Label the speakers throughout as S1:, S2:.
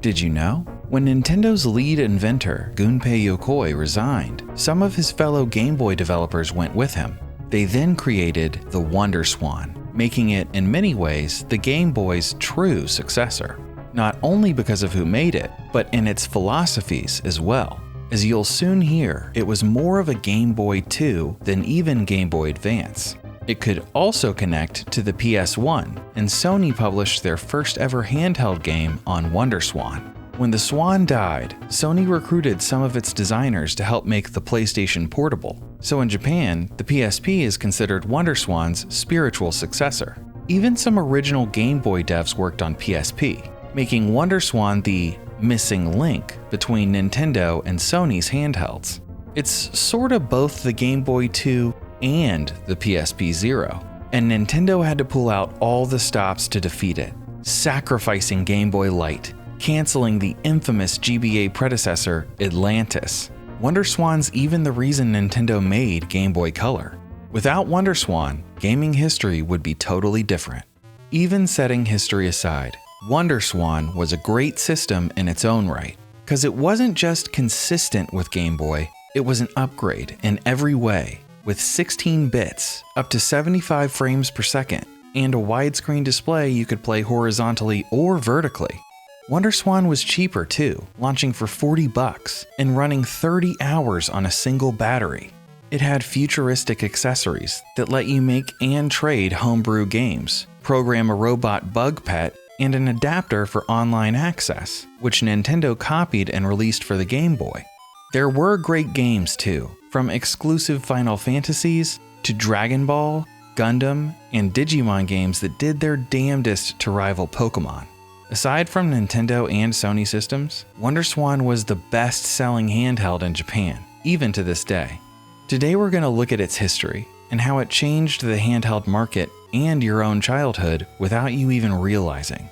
S1: Did you know? When Nintendo's lead inventor, Gunpei Yokoi, resigned, some of his fellow Game Boy developers went with him. They then created the WonderSwan, making it, in many ways, the Game Boy's true successor. Not only because of who made it, but in its philosophies as well. As you'll soon hear, it was more of a Game Boy 2 than even Game Boy Advance. It could also connect to the PS1, and Sony published their first ever handheld game on WonderSwan. When the Swan died, Sony recruited some of its designers to help make the PlayStation portable. So in Japan, the PSP is considered WonderSwan's spiritual successor. Even some original Game Boy devs worked on PSP, making WonderSwan the missing link between Nintendo and Sony's handhelds. It's sorta both the Game Boy 2 and the PSP Zero, and Nintendo had to pull out all the stops to defeat it, sacrificing Game Boy Light, canceling the infamous GBA predecessor, Atlantis. WonderSwan's even the reason Nintendo made Game Boy Color. Without WonderSwan, gaming history would be totally different. Even setting history aside, WonderSwan was a great system in its own right, because it wasn't just consistent with Game Boy, it was an upgrade in every way, with 16 bits, up to 75 frames per second, and a widescreen display you could play horizontally or vertically. WonderSwan was cheaper too, launching for $40 and running 30 hours on a single battery. It had futuristic accessories that let you make and trade homebrew games, program a robot bug pet, and an adapter for online access, which Nintendo copied and released for the Game Boy. There were great games too, from exclusive Final Fantasies to Dragon Ball, Gundam, and Digimon games that did their damnedest to rival Pokémon. Aside from Nintendo and Sony systems, WonderSwan was the best-selling handheld in Japan, even to this day. Today we're going to look at its history and how it changed the handheld market and your own childhood without you even realizing.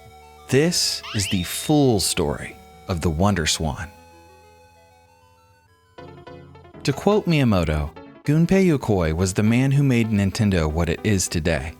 S1: This is the full story of the WonderSwan. To quote Miyamoto, Gunpei Yokoi was the man who made Nintendo what it is today.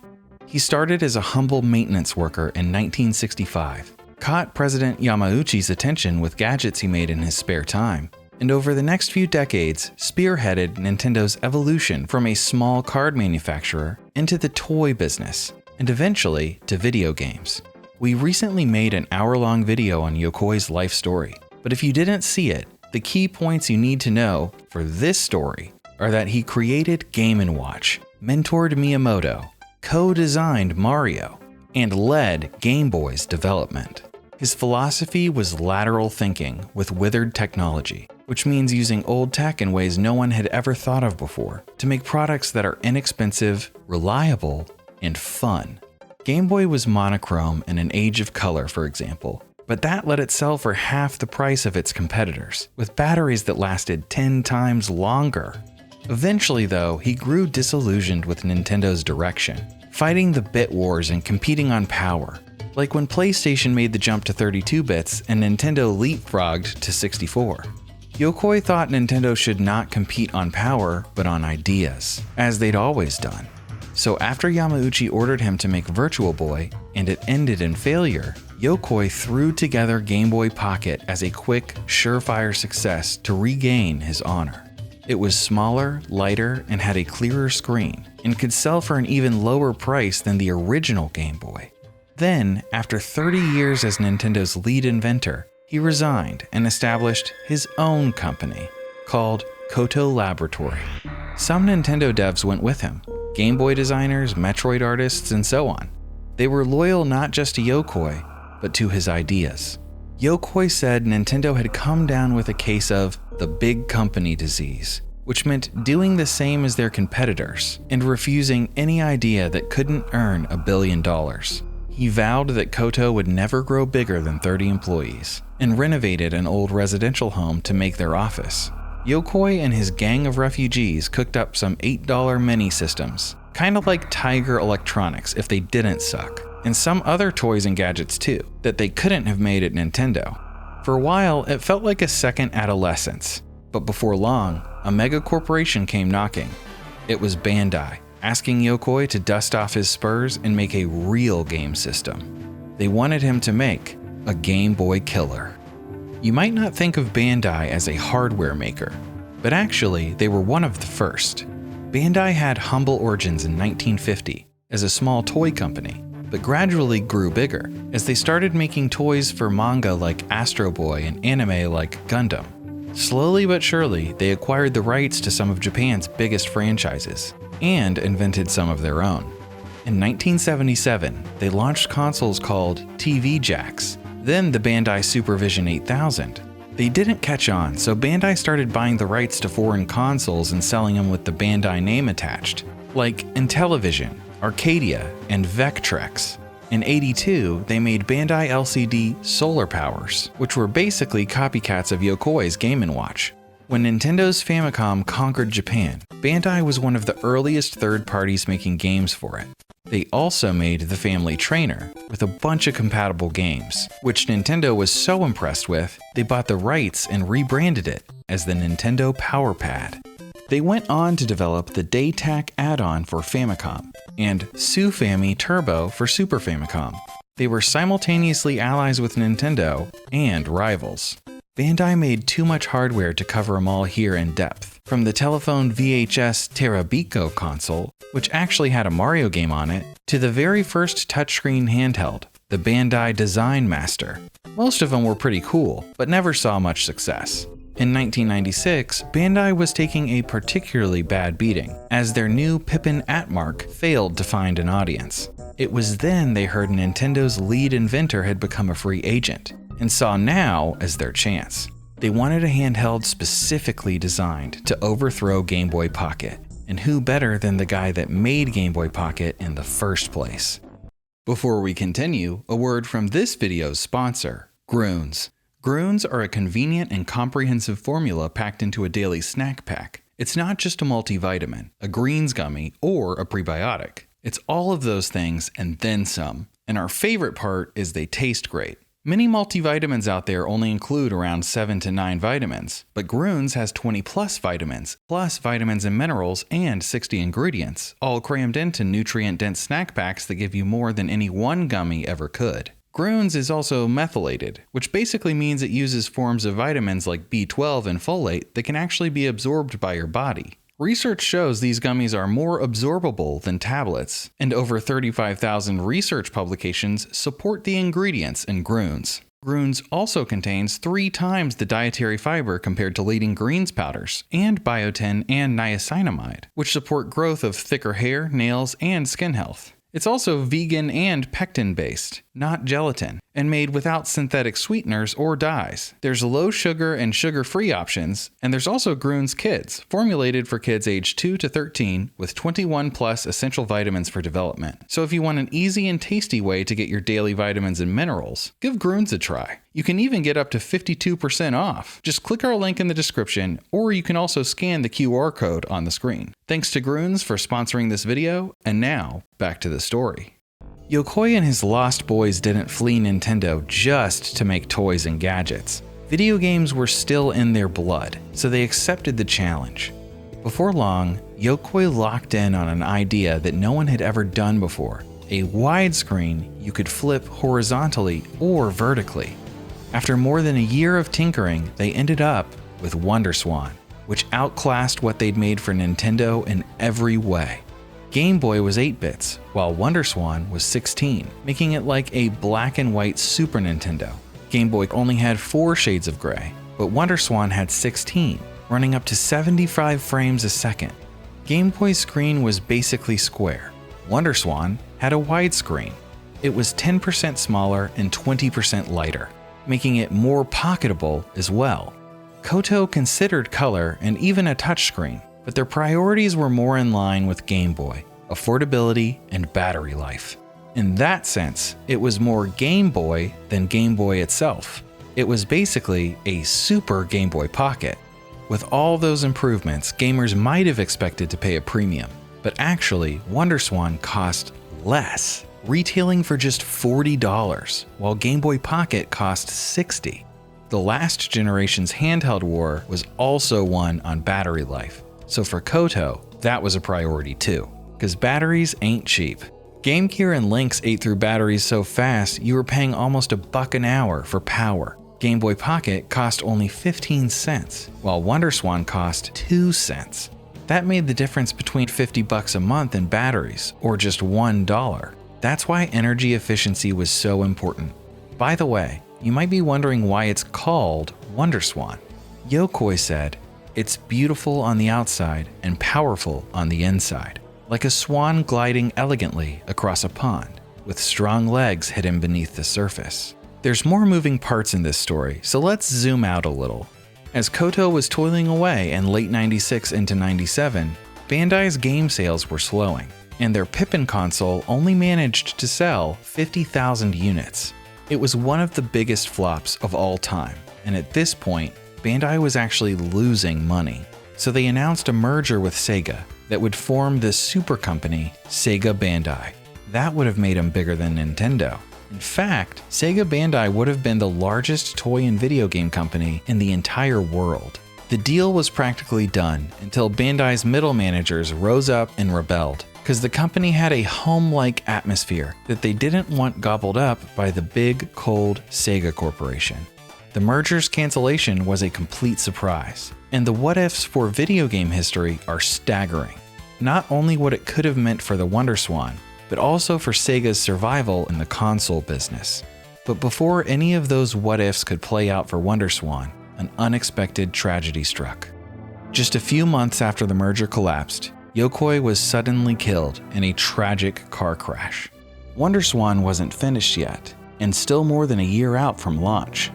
S1: He started as a humble maintenance worker in 1965, caught President Yamauchi's attention with gadgets he made in his spare time, and over the next few decades spearheaded Nintendo's evolution from a small card manufacturer into the toy business, and eventually to video games. We recently made an hour-long video on Yokoi's life story, but if you didn't see it, the key points you need to know for this story are that he created Game & Watch, mentored Miyamoto, co-designed Mario, and led Game Boy's development. His philosophy was lateral thinking with withered technology, which means using old tech in ways no one had ever thought of before to make products that are inexpensive, reliable, and fun. Game Boy was monochrome in an age of color, for example, but that let it sell for half the price of its competitors, with batteries that lasted 10 times longer. Eventually, though, he grew disillusioned with Nintendo's direction, fighting the bit wars and competing on power, like when PlayStation made the jump to 32 bits and Nintendo leapfrogged to 64. Yokoi thought Nintendo should not compete on power, but on ideas, as they'd always done. So after Yamauchi ordered him to make Virtual Boy, and it ended in failure, Yokoi threw together Game Boy Pocket as a quick, surefire success to regain his honor. It was smaller, lighter, and had a clearer screen, and could sell for an even lower price than the original Game Boy. Then, after 30 years as Nintendo's lead inventor, he resigned and established his own company, called Coto Laboratory. Some Nintendo devs went with him, Game Boy designers, Metroid artists, and so on. They were loyal not just to Yokoi, but to his ideas. Yokoi said Nintendo had come down with a case of the big company disease, which meant doing the same as their competitors and refusing any idea that couldn't earn $1 billion. He vowed that Coto would never grow bigger than 30 employees and renovated an old residential home to make their office. Yokoi and his gang of refugees cooked up some $8 mini systems, kind of like Tiger Electronics if they didn't suck, and some other toys and gadgets too, that they couldn't have made at Nintendo. For a while, it felt like a second adolescence, but before long, a mega corporation came knocking. It was Bandai, asking Yokoi to dust off his spurs and make a real game system. They wanted him to make a Game Boy killer. You might not think of Bandai as a hardware maker, but actually they were one of the first. Bandai had humble origins in 1950 as a small toy company, but gradually grew bigger as they started making toys for manga like Astro Boy and anime like Gundam. Slowly but surely, they acquired the rights to some of Japan's biggest franchises and invented some of their own. In 1977, they launched consoles called TV Jacks, then the Bandai Supervision 8000. They didn't catch on, so Bandai started buying the rights to foreign consoles and selling them with the Bandai name attached, like Intellivision, Arcadia, and Vectrex. In '82, they made Bandai LCD Solar Powers, which were basically copycats of Yokoi's Game & Watch. When Nintendo's Famicom conquered Japan, Bandai was one of the earliest third parties making games for it. They also made the Family Trainer, with a bunch of compatible games, which Nintendo was so impressed with, they bought the rights and rebranded it as the Nintendo Power Pad. They went on to develop the Daytac add-on for Famicom, and Sufami Turbo for Super Famicom. They were simultaneously allies with Nintendo and rivals. Bandai made too much hardware to cover them all here in depth, from the telephone VHS Terabiko console, which actually had a Mario game on it, to the very first touchscreen handheld, the Bandai Design Master. Most of them were pretty cool, but never saw much success. In 1996, Bandai was taking a particularly bad beating, as their new Pippin Atmark failed to find an audience. It was then they heard Nintendo's lead inventor had become a free agent, and saw now as their chance. They wanted a handheld specifically designed to overthrow Game Boy Pocket, and who better than the guy that made Game Boy Pocket in the first place? Before we continue, a word from this video's sponsor, Grunes. Grunes are a convenient and comprehensive formula packed into a daily snack pack. It's not just a multivitamin, a greens gummy, or a prebiotic. It's all of those things and then some. And our favorite part is they taste great. Many multivitamins out there only include around 7 to 9 vitamins, but Grunes has 20 plus vitamins and minerals, and 60 ingredients, all crammed into nutrient-dense snack packs that give you more than any one gummy ever could. Grunes is also methylated, which basically means it uses forms of vitamins like B12 and folate that can actually be absorbed by your body. Research shows these gummies are more absorbable than tablets, and over 35,000 research publications support the ingredients in Grunes. Grunes also contains 3 times the dietary fiber compared to leading greens powders, and biotin and niacinamide, which support growth of thicker hair, nails, and skin health. It's also vegan and pectin-based, not gelatin, and made without synthetic sweeteners or dyes. There's low sugar and sugar-free options, and there's also Grunes Kids, formulated for kids aged 2 to 13 with 21 plus essential vitamins for development. So if you want an easy and tasty way to get your daily vitamins and minerals, give Grunes a try. You can even get up to 52% off. Just click our link in the description, or you can also scan the QR code on the screen. Thanks to Grunes for sponsoring this video, and now, back to the story. Yokoi and his lost boys didn't flee Nintendo just to make toys and gadgets. Video games were still in their blood, so they accepted the challenge. Before long, Yokoi locked in on an idea that no one had ever done before: a widescreen you could flip horizontally or vertically. After more than a year of tinkering, they ended up with WonderSwan, which outclassed what they'd made for Nintendo in every way. Game Boy was 8 bits, while WonderSwan was 16, making it like a black and white Super Nintendo. Game Boy only had 4 shades of gray, but WonderSwan had 16, running up to 75 frames a second. Game Boy's screen was basically square. WonderSwan had a wide screen. It was 10% smaller and 20% lighter, making it more pocketable as well. Coto considered color and even a touchscreen, but their priorities were more in line with Game Boy: affordability and battery life. In that sense, it was more Game Boy than Game Boy itself. It was basically a Super Game Boy Pocket. With all those improvements, gamers might have expected to pay a premium, but actually, WonderSwan cost less, retailing for just $40, while Game Boy Pocket cost $60. The last generation's handheld war was also won on battery life, so for Coto, that was a priority too, because batteries ain't cheap. Game Gear and Lynx ate through batteries so fast you were paying almost $1 an hour for power. Game Boy Pocket cost only 15 cents, while WonderSwan cost 2 cents. That made the difference between $50 a month in batteries, or just $1. That's why energy efficiency was so important. By the way, you might be wondering why it's called WonderSwan. Yokoi said, "It's beautiful on the outside and powerful on the inside, like a swan gliding elegantly across a pond, with strong legs hidden beneath the surface." There's more moving parts in this story, so let's zoom out a little. As Coto was toiling away in late 96 into 97, Bandai's game sales were slowing, and their Pippin console only managed to sell 50,000 units. It was one of the biggest flops of all time, and at this point, Bandai was actually losing money. So they announced a merger with Sega that would form the super company Sega Bandai. That would have made them bigger than Nintendo. In fact, Sega Bandai would have been the largest toy and video game company in the entire world. The deal was practically done until Bandai's middle managers rose up and rebelled, because the company had a home-like atmosphere that they didn't want gobbled up by the big, cold Sega Corporation. The merger's cancellation was a complete surprise, and the what-ifs for video game history are staggering. Not only what it could have meant for the WonderSwan, but also for Sega's survival in the console business. But before any of those what-ifs could play out for WonderSwan, an unexpected tragedy struck. Just a few months after the merger collapsed, Yokoi was suddenly killed in a tragic car crash. WonderSwan wasn't finished yet, and still more than a year out from launch.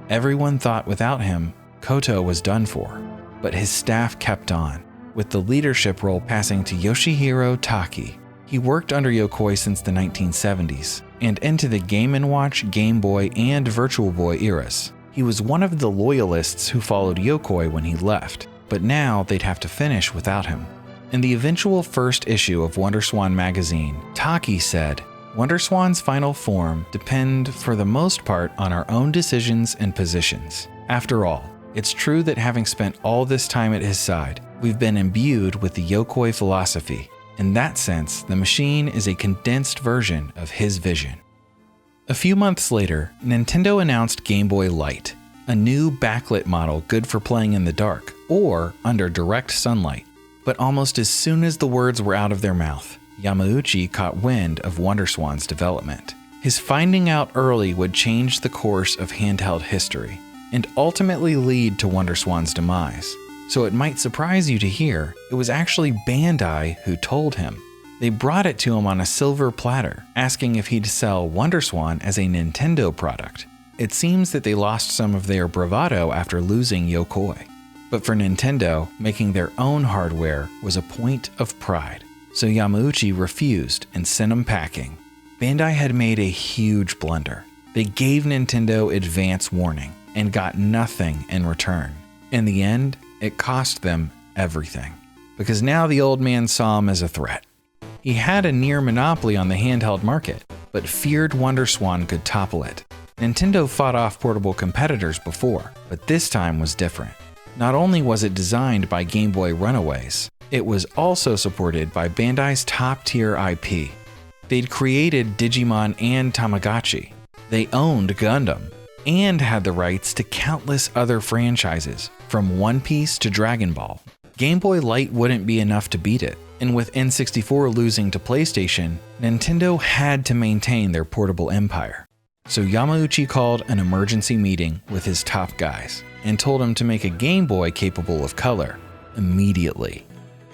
S1: Everyone thought without him, Coto was done for, but his staff kept on, with the leadership role passing to Yoshihiro Taki. He worked under Yokoi since the 1970s, and into the Game & Watch, Game Boy, and Virtual Boy eras. He was one of the loyalists who followed Yokoi when he left, but now they'd have to finish without him. In the eventual first issue of WonderSwan magazine, Taki said, "WonderSwan's final form depend for the most part on our own decisions and positions. After all, it's true that having spent all this time at his side, we've been imbued with the Yokoi philosophy. In that sense, the machine is a condensed version of his vision." A few months later, Nintendo announced Game Boy Light, a new backlit model good for playing in the dark or under direct sunlight. But almost as soon as the words were out of their mouth, Yamauchi caught wind of WonderSwan's development. His finding out early would change the course of handheld history, and ultimately lead to WonderSwan's demise. So it might surprise you to hear, it was actually Bandai who told him. They brought it to him on a silver platter, asking if he'd sell WonderSwan as a Nintendo product. It seems that they lost some of their bravado after losing Yokoi. But for Nintendo, making their own hardware was a point of pride. So Yamauchi refused and sent him packing. Bandai had made a huge blunder. They gave Nintendo advance warning and got nothing in return. In the end, it cost them everything, because now the old man saw him as a threat. He had a near monopoly on the handheld market, but feared WonderSwan could topple it. Nintendo fought off portable competitors before, but this time was different. Not only was it designed by Game Boy runaways, it was also supported by Bandai's top-tier IP. They'd created Digimon and Tamagotchi. They owned Gundam, and had the rights to countless other franchises, from One Piece to Dragon Ball. Game Boy Light wouldn't be enough to beat it, and with N64 losing to PlayStation, Nintendo had to maintain their portable empire. So Yamauchi called an emergency meeting with his top guys, and told him to make a Game Boy capable of color, immediately.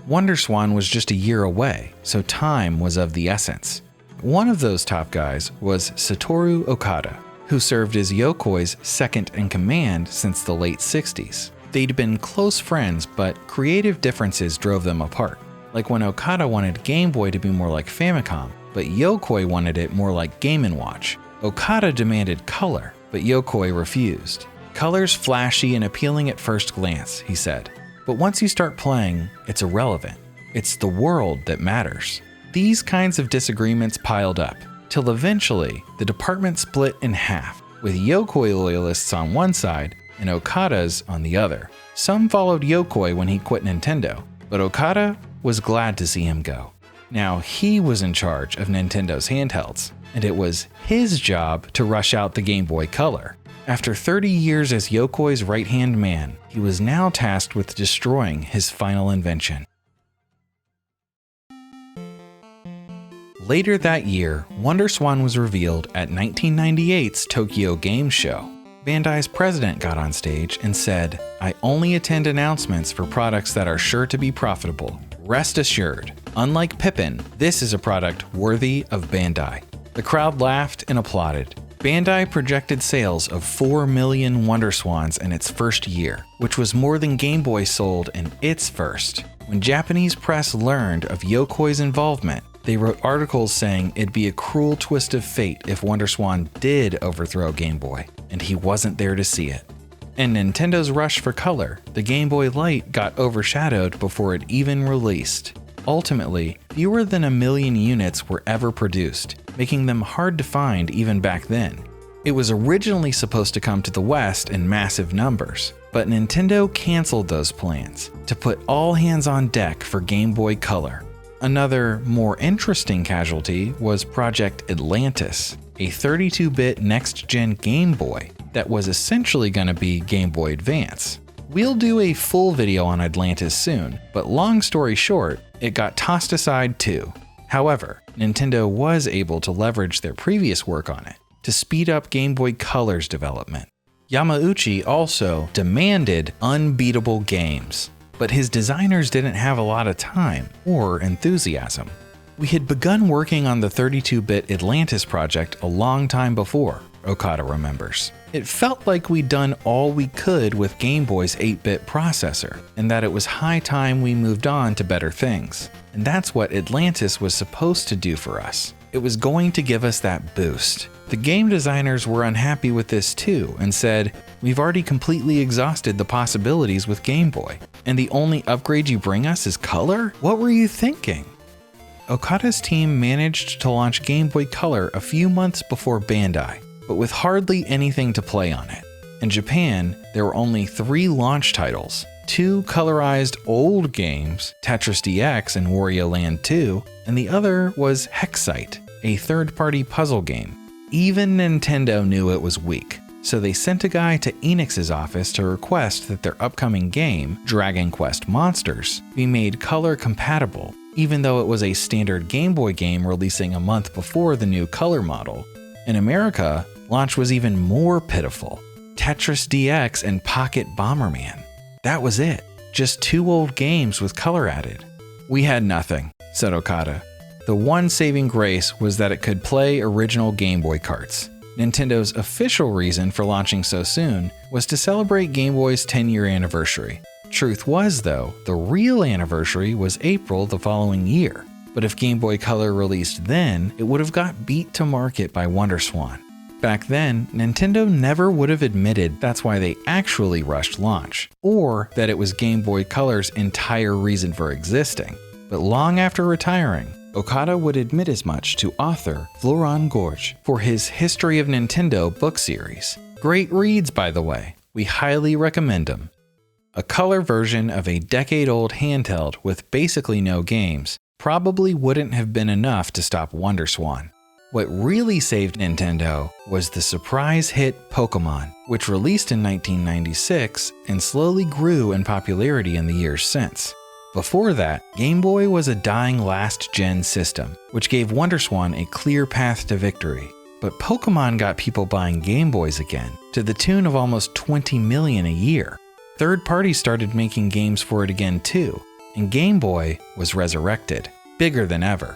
S1: WonderSwan was just a year away, so time was of the essence. One of those top guys was Satoru Okada, who served as Yokoi's second-in-command since the late 60s. They'd been close friends, but creative differences drove them apart. Like when Okada wanted Game Boy to be more like Famicom, but Yokoi wanted it more like Game & Watch. Okada demanded color, but Yokoi refused. "Color's flashy and appealing at first glance," he said. "But once you start playing, it's irrelevant. It's the world that matters." These kinds of disagreements piled up, till eventually the department split in half, with Yokoi loyalists on one side and Okada's on the other. Some followed Yokoi when he quit Nintendo, but Okada was glad to see him go. Now he was in charge of Nintendo's handhelds, and it was his job to rush out the Game Boy Color. After 30 years as Yokoi's right-hand man, he was now tasked with destroying his final invention. Later that year, WonderSwan was revealed at 1998's Tokyo Game Show. Bandai's president got on stage and said, "I only attend announcements for products that are sure to be profitable. Rest assured, unlike Pippin, this is a product worthy of Bandai." The crowd laughed and applauded. Bandai projected sales of 4 million WonderSwans in its first year, which was more than Game Boy sold in its first. When Japanese press learned of Yokoi's involvement, they wrote articles saying it'd be a cruel twist of fate if WonderSwan did overthrow Game Boy, and he wasn't there to see it. In Nintendo's rush for color, the Game Boy Light got overshadowed before it even released. Ultimately, fewer than 1 million units were ever produced, making them hard to find even back then. It was originally supposed to come to the West in massive numbers, but Nintendo canceled those plans to put all hands on deck for Game Boy Color. Another, more interesting casualty was Project Atlantis, a 32-bit next-gen Game Boy that was essentially going to be Game Boy Advance. We'll do a full video on Atlantis soon, but long story short, it got tossed aside too. However, Nintendo was able to leverage their previous work on it to speed up Game Boy Color's development. Yamauchi also demanded unbeatable games, but his designers didn't have a lot of time or enthusiasm. We had begun working on the 32-bit Atlantis project a long time before, Okada remembers. It felt like we'd done all we could with Game Boy's 8-bit processor, and that it was high time we moved on to better things. And that's what Atlantis was supposed to do for us. It was going to give us that boost. The game designers were unhappy with this too and said, "We've already completely exhausted the possibilities with Game Boy, and the only upgrade you bring us is color? What were you thinking?" Okada's team managed to launch Game Boy Color a few months before Bandai, but with hardly anything to play on it. In Japan, there were only 3 launch titles, 2 colorized old games, Tetris DX and Wario Land 2, and the other was Hexite, a third-party puzzle game. Even Nintendo knew it was weak, so they sent a guy to Enix's office to request that their upcoming game, Dragon Quest Monsters, be made color compatible, even though it was a standard Game Boy game releasing a month before the new color model. In America, launch was even more pitiful. Tetris DX and Pocket Bomberman. That was it. Just 2 old games with color added. "We had nothing," said Okada. The one saving grace was that it could play original Game Boy carts. Nintendo's official reason for launching so soon was to celebrate Game Boy's 10-year anniversary. Truth was, though, the real anniversary was April the following year. But if Game Boy Color released then, it would have got beat to market by WonderSwan. Back then, Nintendo never would have admitted that's why they actually rushed launch, or that it was Game Boy Color's entire reason for existing. But long after retiring, Okada would admit as much to author Florent Gorges for his History of Nintendo book series. Great reads, by the way. We highly recommend them. A color version of a decade-old handheld with basically no games probably wouldn't have been enough to stop WonderSwan. What really saved Nintendo was the surprise hit Pokémon, which released in 1996 and slowly grew in popularity in the years since. Before that, Game Boy was a dying last-gen system, which gave WonderSwan a clear path to victory. But Pokémon got people buying Game Boys again, to the tune of almost 20 million a year. Third parties started making games for it again too, and Game Boy was resurrected, bigger than ever.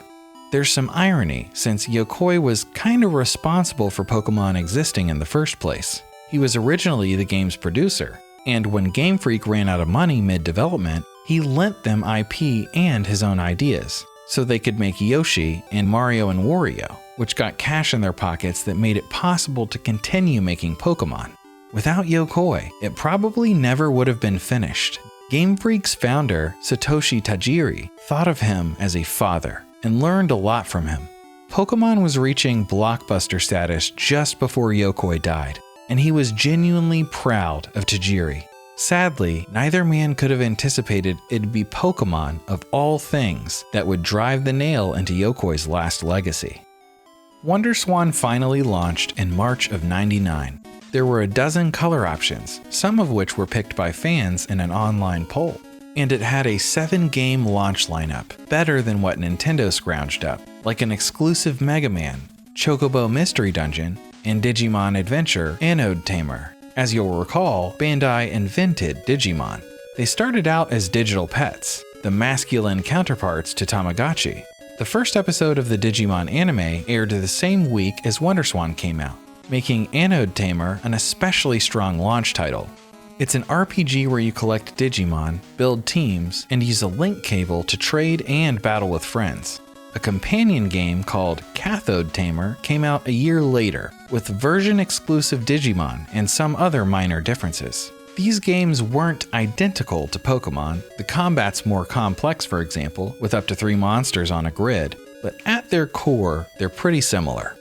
S1: There's some irony, since Yokoi was kinda responsible for Pokémon existing in the first place. He was originally the game's producer, and when Game Freak ran out of money mid-development, he lent them IP and his own ideas, so they could make Yoshi and Mario and Wario, which got cash in their pockets that made it possible to continue making Pokémon. Without Yokoi, it probably never would have been finished. Game Freak's founder, Satoshi Tajiri, thought of him as a father and learned a lot from him. Pokémon was reaching blockbuster status just before Yokoi died, and he was genuinely proud of Tajiri. Sadly, neither man could have anticipated it'd be Pokémon of all things that would drive the nail into Yokoi's last legacy. WonderSwan finally launched in March of '99. There were a dozen color options, some of which were picked by fans in an online poll. And it had a 7-game launch lineup, better than what Nintendo scrounged up, like an exclusive Mega Man, Chocobo Mystery Dungeon, and Digimon Adventure Anode Tamer. As you'll recall, Bandai invented Digimon. They started out as digital pets, the masculine counterparts to Tamagotchi. The first episode of the Digimon anime aired the same week as WonderSwan came out, making Anode Tamer an especially strong launch title. It's an RPG where you collect Digimon, build teams, and use a link cable to trade and battle with friends. A companion game called Cathode Tamer came out a year later, with version-exclusive Digimon and some other minor differences. These games weren't identical to Pokémon. The combat's more complex, for example, with up to 3 monsters on a grid, but at their core, they're pretty similar.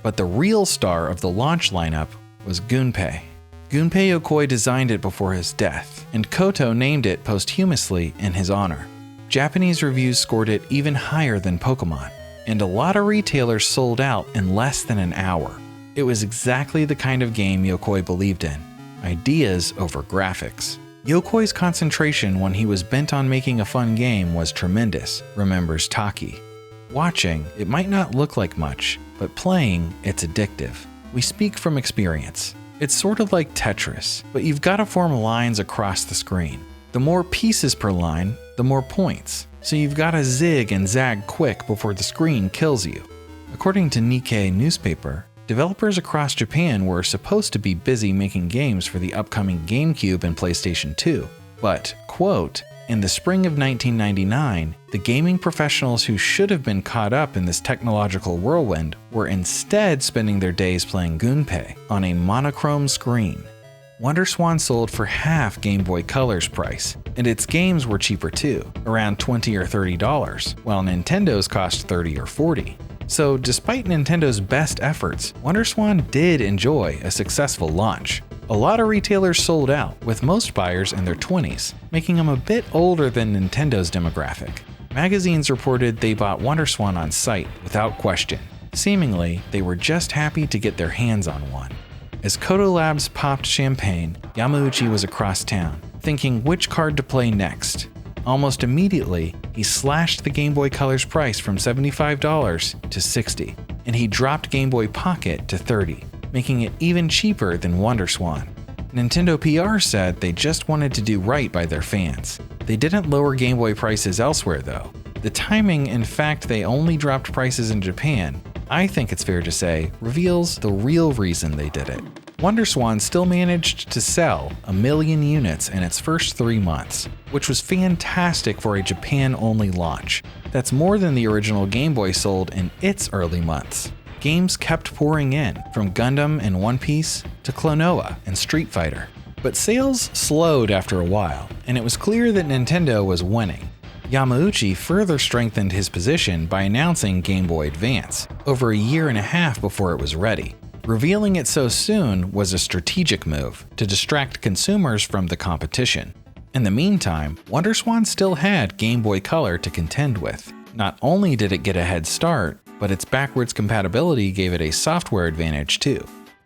S1: But the real star of the launch lineup was Gunpei. Gunpei Yokoi designed it before his death, and Coto named it posthumously in his honor. Japanese reviews scored it even higher than Pokémon, and a lot of retailers sold out in less than an hour. It was exactly the kind of game Yokoi believed in. Ideas over graphics. Yokoi's concentration when he was bent on making a fun game was tremendous, remembers Taki. Watching, it might not look like much, but playing, it's addictive. We speak from experience. It's sort of like Tetris, but you've got to form lines across the screen. The more pieces per line, the more points, so you've got to zig and zag quick before the screen kills you. According to Nikkei newspaper, developers across Japan were supposed to be busy making games for the upcoming GameCube and PlayStation 2, but, quote, in the spring of 1999, the gaming professionals who should have been caught up in this technological whirlwind were instead spending their days playing Gunpei on a monochrome screen. WonderSwan sold for half Game Boy Color's price, and its games were cheaper too, around $20 or $30, while Nintendo's cost $30 or $40. So despite Nintendo's best efforts, WonderSwan did enjoy a successful launch. A lot of retailers sold out, with most buyers in their 20s, making them a bit older than Nintendo's demographic. Magazines reported they bought WonderSwan on sight without question. Seemingly, they were just happy to get their hands on one. As Coto Labs popped champagne, Yamauchi was across town, thinking which card to play next. Almost immediately, he slashed the Game Boy Color's price from $75 to $60, and he dropped Game Boy Pocket to $30, making it even cheaper than WonderSwan. Nintendo PR said they just wanted to do right by their fans. They didn't lower Game Boy prices elsewhere though. The timing, in fact they only dropped prices in Japan, I think it's fair to say, reveals the real reason they did it. WonderSwan still managed to sell 1 million units in its first 3 months, which was fantastic for a Japan-only launch. That's more than the original Game Boy sold in its early months. Games kept pouring in, from Gundam and One Piece to Klonoa and Street Fighter. But sales slowed after a while, and it was clear that Nintendo was winning. Yamauchi further strengthened his position by announcing Game Boy Advance, over a year and a half before it was ready. Revealing it so soon was a strategic move to distract consumers from the competition. In the meantime, WonderSwan still had Game Boy Color to contend with. Not only did it get a head start, but its backwards compatibility gave it a software advantage too.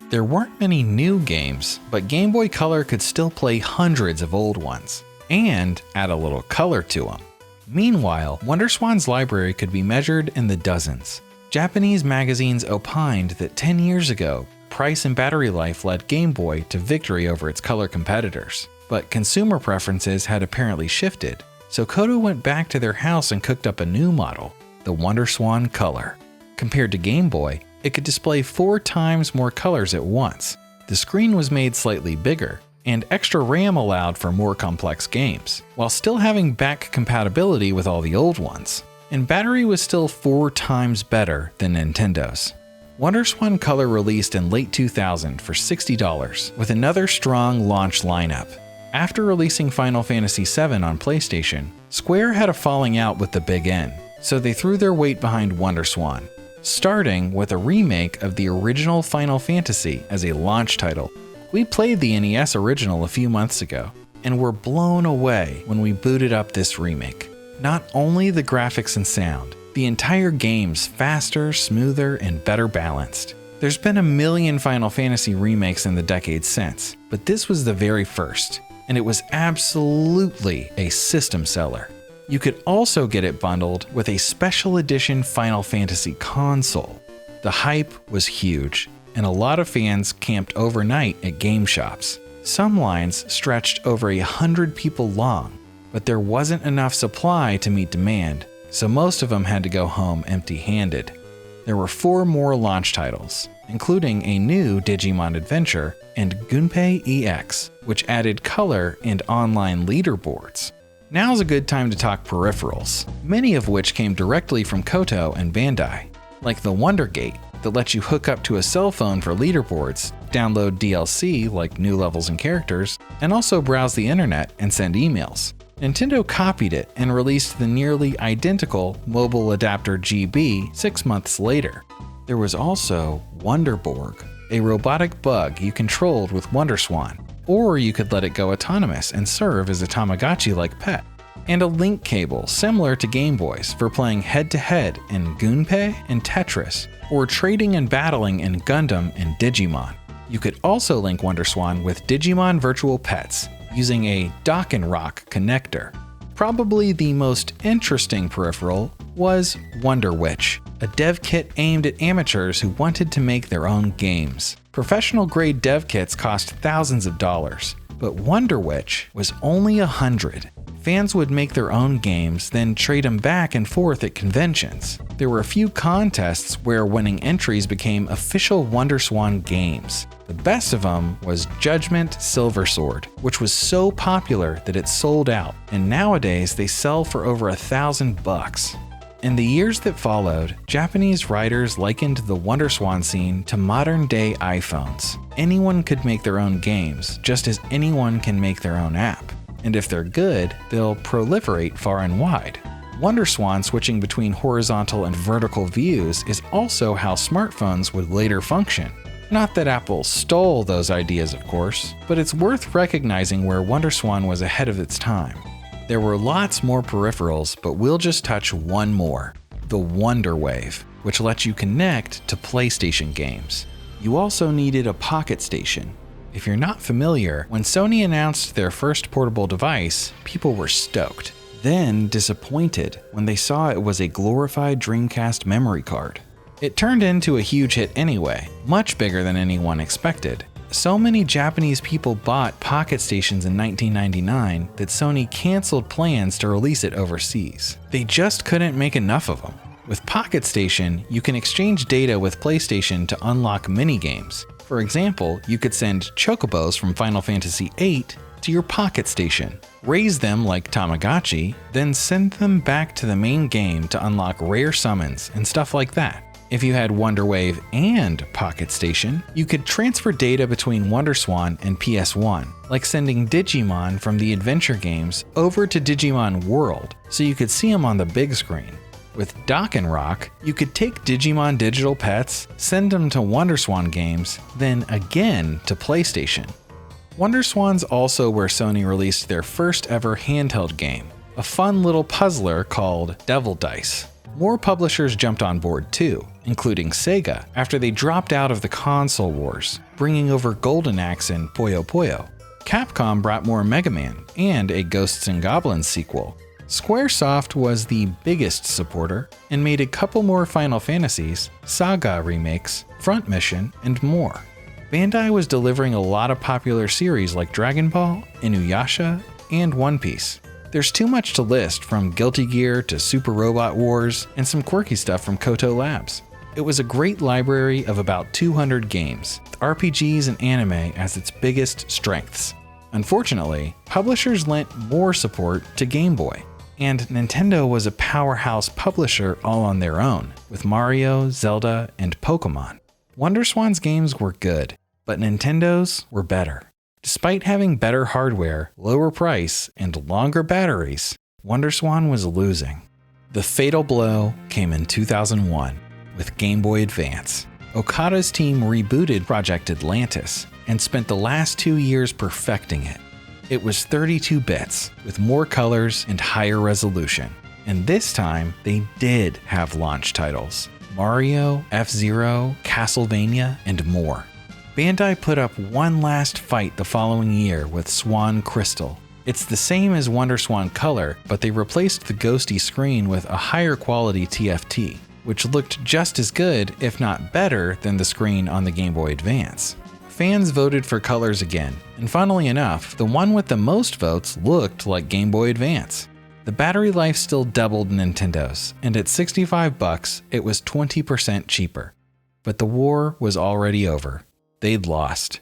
S1: There weren't many new games, but Game Boy Color could still play hundreds of old ones, and add a little color to them. Meanwhile, WonderSwan's library could be measured in the dozens. Japanese magazines opined that 10 years ago, price and battery life led Game Boy to victory over its color competitors. But consumer preferences had apparently shifted, so Coto went back to their house and cooked up a new model, the WonderSwan Color. Compared to Game Boy, it could display 4 times more colors at once. The screen was made slightly bigger, and extra RAM allowed for more complex games, while still having back compatibility with all the old ones. And battery was still 4 times better than Nintendo's. WonderSwan Color released in late 2000 for $60, with another strong launch lineup. After releasing Final Fantasy VII on PlayStation, Square had a falling out with the Big N, so they threw their weight behind WonderSwan, starting with a remake of the original Final Fantasy as a launch title. We played the NES original a few months ago, and were blown away when we booted up this remake. Not only the graphics and sound, the entire game's faster, smoother, and better balanced. There's been a million Final Fantasy remakes in the decades since, but this was the very first, and it was absolutely a system seller. You could also get it bundled with a special edition Final Fantasy console. The hype was huge, and a lot of fans camped overnight at game shops. Some lines stretched over 100 people long, but there wasn't enough supply to meet demand, so most of them had to go home empty-handed. There were 4 more launch titles, including a new Digimon adventure and Gunpei EX, which added color and online leaderboards. Now's a good time to talk peripherals, many of which came directly from Coto and Bandai, like the Wonder Gate that lets you hook up to a cell phone for leaderboards, download DLC like new levels and characters, and also browse the internet and send emails. Nintendo copied it and released the nearly identical mobile adapter GB 6 months later. There was also Wonderborg, a robotic bug you controlled with WonderSwan, or you could let it go autonomous and serve as a Tamagotchi-like pet, and a link cable similar to Game Boys for playing head-to-head in Gunpei and Tetris, or trading and battling in Gundam and Digimon. You could also link WonderSwan with Digimon virtual pets using a dock and rock connector. Probably the most interesting peripheral was Wonder Witch, a dev kit aimed at amateurs who wanted to make their own games. Professional grade dev kits cost thousands of dollars, but Wonder Witch was only 100. Fans would make their own games, then trade them back and forth at conventions. There were a few contests where winning entries became official WonderSwan games. The best of them was Judgment Silver Sword, which was so popular that it sold out, and nowadays they sell for over $1,000. In the years that followed, Japanese writers likened the WonderSwan scene to modern-day iPhones. Anyone could make their own games, just as anyone can make their own app. And if they're good, they'll proliferate far and wide. WonderSwan switching between horizontal and vertical views is also how smartphones would later function. Not that Apple stole those ideas, of course, but it's worth recognizing where WonderSwan was ahead of its time. There were lots more peripherals, but we'll just touch one more, the Wonder Wave, which lets you connect to PlayStation games. You also needed a Pocket Station. If you're not familiar, when Sony announced their first portable device, people were stoked, then disappointed when they saw it was a glorified Dreamcast memory card. It turned into a huge hit anyway, much bigger than anyone expected. So many Japanese people bought Pocket Stations in 1999 that Sony canceled plans to release it overseas. They just couldn't make enough of them. With Pocket Station, you can exchange data with PlayStation to unlock minigames. For example, you could send chocobos from Final Fantasy VIII to your Pocket Station, raise them like Tamagotchi, then send them back to the main game to unlock rare summons and stuff like that. If you had Wonder Wave and Pocket Station, you could transfer data between WonderSwan and PS1, like sending Digimon from the adventure games over to Digimon World so you could see them on the big screen. With Dock and Rock, you could take Digimon digital pets, send them to WonderSwan games, then again to PlayStation. WonderSwan's also where Sony released their first ever handheld game, a fun little puzzler called Devil Dice. More publishers jumped on board too, including Sega, after they dropped out of the console wars, bringing over Golden Axe and Puyo Puyo. Capcom brought more Mega Man and a Ghosts and Goblins sequel. Squaresoft was the biggest supporter and made a couple more Final Fantasies, Saga remakes, Front Mission, and more. Bandai was delivering a lot of popular series like Dragon Ball, Inuyasha, and One Piece. There's too much to list, from Guilty Gear to Super Robot Wars and some quirky stuff from Coto Labs. It was a great library of about 200 games, with RPGs and anime as its biggest strengths. Unfortunately, publishers lent more support to Game Boy, and Nintendo was a powerhouse publisher all on their own, with Mario, Zelda, and Pokémon. WonderSwan's games were good, but Nintendo's were better. Despite having better hardware, lower price, and longer batteries, WonderSwan was losing. The fatal blow came in 2001 with Game Boy Advance. Okada's team rebooted Project Atlantis and spent the last 2 years perfecting it. It was 32 bits with more colors and higher resolution. And this time, they did have launch titles. Mario, F-Zero, Castlevania, and more. Bandai put up one last fight the following year with Swan Crystal. It's the same as WonderSwan Color, but they replaced the ghosty screen with a higher quality TFT, which looked just as good, if not better, than the screen on the Game Boy Advance. Fans voted for colors again, and funnily enough, the one with the most votes looked like Game Boy Advance. The battery life still doubled Nintendo's, and at $65, it was 20% cheaper. But the war was already over. They'd lost.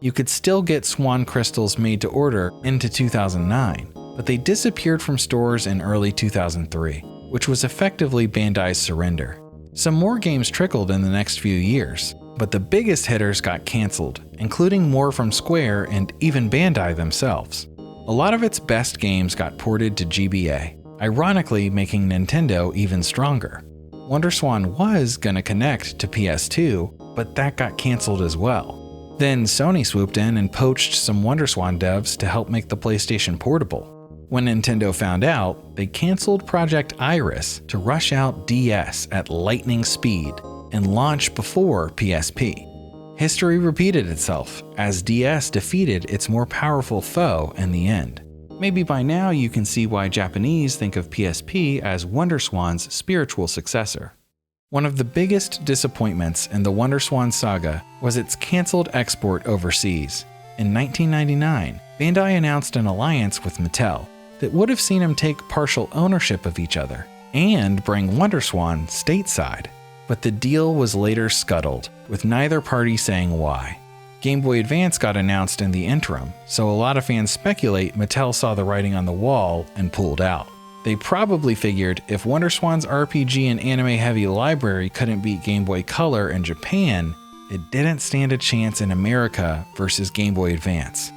S1: You could still get Swan Crystals made to order into 2009, but they disappeared from stores in early 2003, which was effectively Bandai's surrender. Some more games trickled in the next few years, but the biggest hitters got cancelled, including more from Square and even Bandai themselves. A lot of its best games got ported to GBA, ironically making Nintendo even stronger. WonderSwan was gonna connect to PS2, but that got cancelled as well. Then Sony swooped in and poached some WonderSwan devs to help make the PlayStation portable. When Nintendo found out, they cancelled Project Iris to rush out DS at lightning speed and launch before PSP. History repeated itself as DS defeated its more powerful foe in the end. Maybe by now you can see why Japanese think of PSP as WonderSwan's spiritual successor. One of the biggest disappointments in the WonderSwan saga was its cancelled export overseas. In 1999, Bandai announced an alliance with Mattel that would have seen them take partial ownership of each other and bring WonderSwan stateside. But the deal was later scuttled, with neither party saying why. Game Boy Advance got announced in the interim, so a lot of fans speculate Mattel saw the writing on the wall and pulled out. They probably figured if WonderSwan's RPG and anime-heavy library couldn't beat Game Boy Color in Japan, it didn't stand a chance in America versus Game Boy Advance.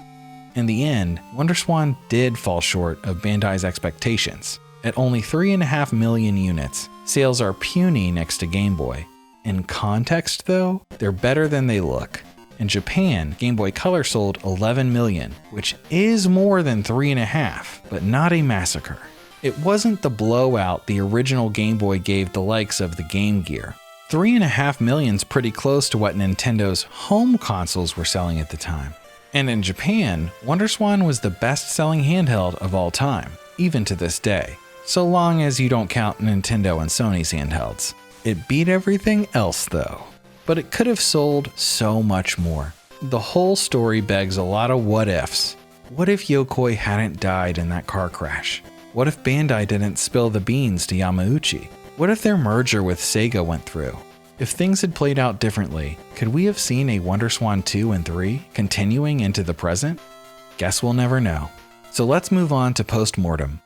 S1: In the end, WonderSwan did fall short of Bandai's expectations. At only 3.5 million units, sales are puny next to Game Boy. In context though, they're better than they look. In Japan, Game Boy Color sold 11 million, which is more than 3.5, but not a massacre. It wasn't the blowout the original Game Boy gave the likes of the Game Gear. 3.5 million's pretty close to what Nintendo's home consoles were selling at the time. And in Japan, WonderSwan was the best-selling handheld of all time, even to this day, so long as you don't count Nintendo and Sony's handhelds. It beat everything else though, but it could have sold so much more. The whole story begs a lot of what-ifs. What if Yokoi hadn't died in that car crash? What if Bandai didn't spill the beans to Yamauchi? What if their merger with Sega went through? If things had played out differently, could we have seen a WonderSwan 2 and 3 continuing into the present? Guess we'll never know. So let's move on to Postmortem.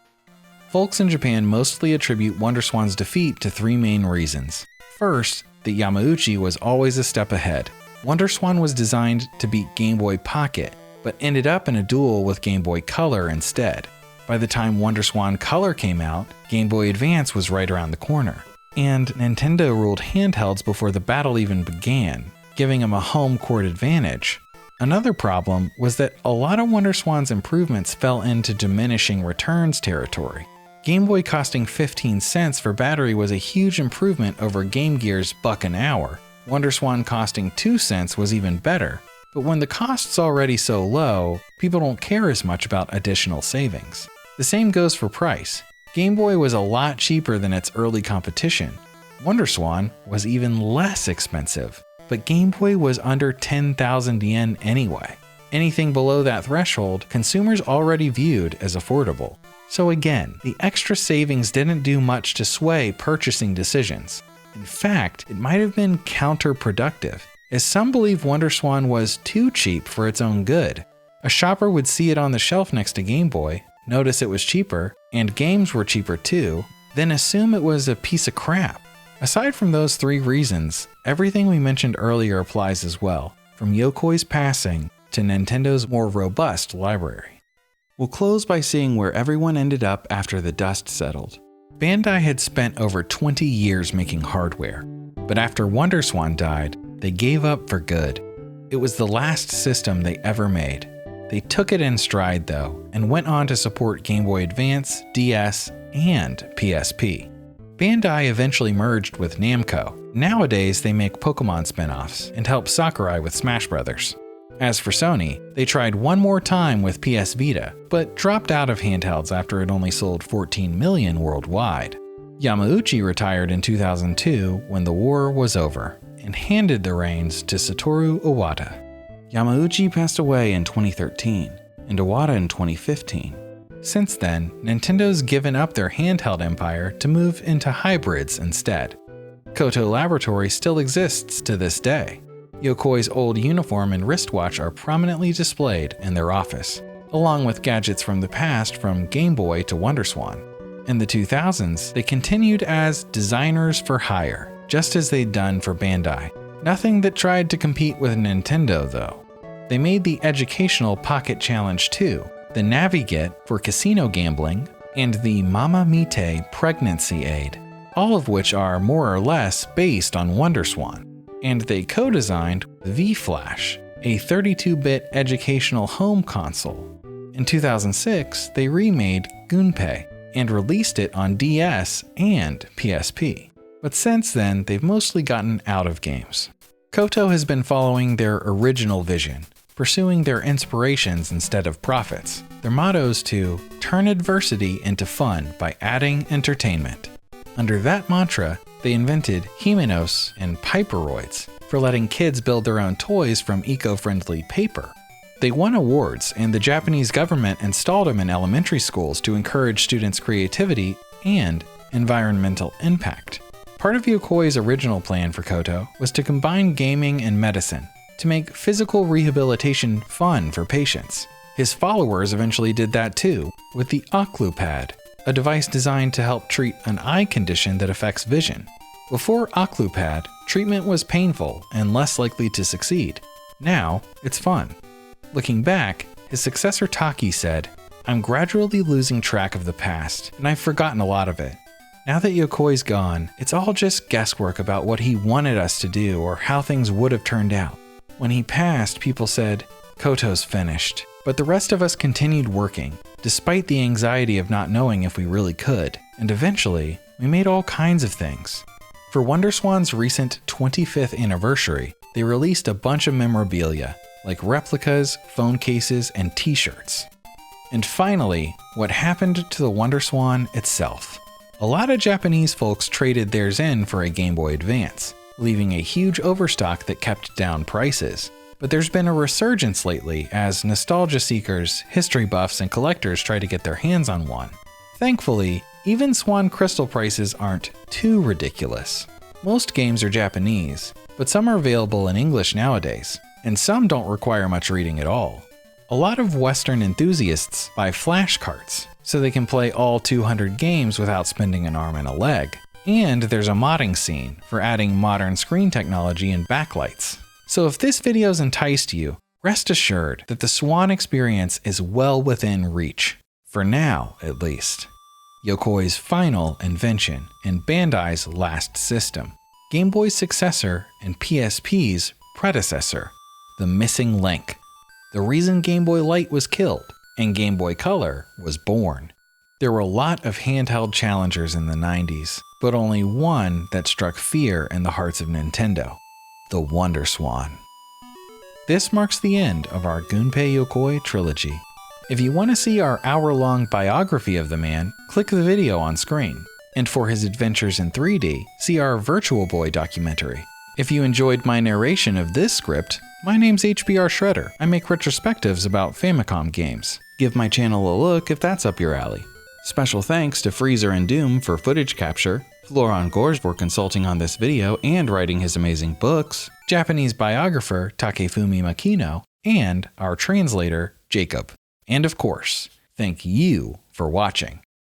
S1: Folks in Japan mostly attribute WonderSwan's defeat to three main reasons. First, that Yamauchi was always a step ahead. WonderSwan was designed to beat Game Boy Pocket, but ended up in a duel with Game Boy Color instead. By the time WonderSwan Color came out, Game Boy Advance was right around the corner. And Nintendo ruled handhelds before the battle even began, giving them a home court advantage. Another problem was that a lot of WonderSwan's improvements fell into diminishing returns territory. Game Boy costing 15 cents for battery was a huge improvement over Game Gear's $1 an hour. WonderSwan costing 2 cents was even better. But when the cost's already so low, people don't care as much about additional savings. The same goes for price. Game Boy was a lot cheaper than its early competition. WonderSwan was even less expensive, but Game Boy was under 10,000 yen anyway. Anything below that threshold, consumers already viewed as affordable. So again, the extra savings didn't do much to sway purchasing decisions. In fact, it might have been counterproductive, as some believe WonderSwan was too cheap for its own good. A shopper would see it on the shelf next to Game Boy, notice it was cheaper, and games were cheaper too, then assume it was a piece of crap. Aside from those three reasons, everything we mentioned earlier applies as well, from Yokoi's passing to Nintendo's more robust library. We'll close by seeing where everyone ended up after the dust settled. Bandai had spent over 20 years making hardware, but after WonderSwan died, they gave up for good. It was the last system they ever made. They took it in stride though, and went on to support Game Boy Advance, DS, and PSP. Bandai eventually merged with Namco. Nowadays, they make Pokémon spin-offs and help Sakurai with Smash Bros. As for Sony, they tried one more time with PS Vita, but dropped out of handhelds after it only sold 14 million worldwide. Yamauchi retired in 2002 when the war was over, and handed the reins to Satoru Iwata. Yamauchi passed away in 2013, and Iwata in 2015. Since then, Nintendo's given up their handheld empire to move into hybrids instead. Coto Laboratory still exists to this day. Yokoi's old uniform and wristwatch are prominently displayed in their office, along with gadgets from the past from Game Boy to WonderSwan. In the 2000s, they continued as designers for hire, just as they'd done for Bandai. Nothing that tried to compete with Nintendo, though. They made the educational Pocket Challenge 2, the Navigate for casino gambling, and the Mama Mite pregnancy aid, all of which are more or less based on WonderSwan. And they co-designed V-Flash, a 32-bit educational home console. In 2006, they remade Gunpei and released it on DS and PSP. But since then, they've mostly gotten out of games. Coto has been following their original vision, pursuing their inspirations instead of profits. Their motto is to turn adversity into fun by adding entertainment. Under that mantra, they invented Hymenos and Piperoids for letting kids build their own toys from eco-friendly paper. They won awards, and the Japanese government installed them in elementary schools to encourage students' creativity and environmental impact. Part of Yokoi's original plan for Coto was to combine gaming and medicine to make physical rehabilitation fun for patients. His followers eventually did that too, with the Occlupad, a device designed to help treat an eye condition that affects vision. Before Occlupad, treatment was painful and less likely to succeed. Now, it's fun. Looking back, his successor Taki said, "I'm gradually losing track of the past, and I've forgotten a lot of it. Now that Yokoi's gone, it's all just guesswork about what he wanted us to do or how things would have turned out. When he passed, people said, 'Koto's finished.' But the rest of us continued working, despite the anxiety of not knowing if we really could, and eventually, we made all kinds of things." For WonderSwan's recent 25th anniversary, they released a bunch of memorabilia, like replicas, phone cases, and t-shirts. And finally, what happened to the WonderSwan itself. A lot of Japanese folks traded theirs in for a Game Boy Advance, leaving a huge overstock that kept down prices. But there's been a resurgence lately as nostalgia seekers, history buffs, and collectors try to get their hands on one. Thankfully, even Swan Crystal prices aren't too ridiculous. Most games are Japanese, but some are available in English nowadays, and some don't require much reading at all. A lot of Western enthusiasts buy flash carts, so they can play all 200 games without spending an arm and a leg. And there's a modding scene for adding modern screen technology and backlights. So if this video's enticed you, rest assured that the Swan experience is well within reach. For now, at least. Yokoi's final invention and Bandai's last system. Game Boy's successor and PSP's predecessor. The missing link. The reason Game Boy Light was killed and Game Boy Color was born. There were a lot of handheld challengers in the 90s, but only one that struck fear in the hearts of Nintendo. The WonderSwan. This marks the end of our Gunpei Yokoi trilogy. If you want to see our hour-long biography of the man, click the video on screen. And for his adventures in 3D, see our Virtual Boy documentary. If you enjoyed my narration of this script, my name's HBR Shredder. I make retrospectives about Famicom games. Give my channel a look if that's up your alley. Special thanks to Freezer and Doom for footage capture, Florent Gorges for consulting on this video and writing his amazing books, Japanese biographer Takefumi Makino, and our translator, Jacob. And of course, thank you for watching.